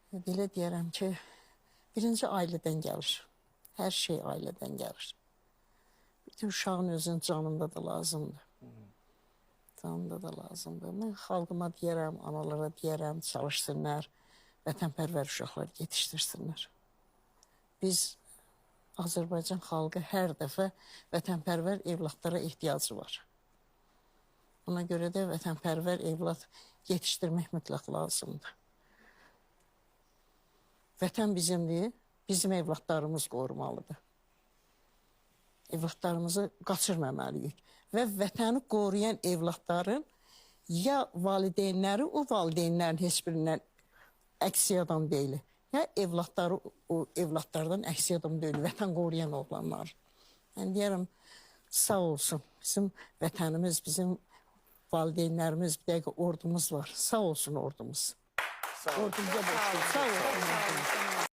Belə deyərəm ki, birinci ailədən gəlir. Hər şey ailədən gəlir. Bütün uşağın özünün canında da lazımdır. Canında da lazımdır. Mən xalqıma deyərəm, analara deyərəm, çalışsınlar, vətənpərvər uşaqlar yetişdirsinlər. Biz Azərbaycan xalqı hər dəfə vətənpərvər evlatlara ehtiyacı var. Ona görə də vətənpərvər evlat yetişdirmək mütləq lazımdır. Vətən bizimdir, bizim evlatlarımız qorumalıdır. Evlatlarımızı qaçırmamalıyıq. Və vətəni qoruyan evlatların ya valideynləri o valideynlərin heç birindən əksi adam deyil. Ya evlatları o evlatlardan əksi adam deyil. Vətən qoruyan oğlanlar. Yəni deyərəm, sağ olsun. Bizim vətənimiz, bizim valideynlərimiz, bir dəqiqə ordumuz var. Sağ olsun ordumuz. Sağ olun. Ordumuza borçluyuz. Sağ olsun.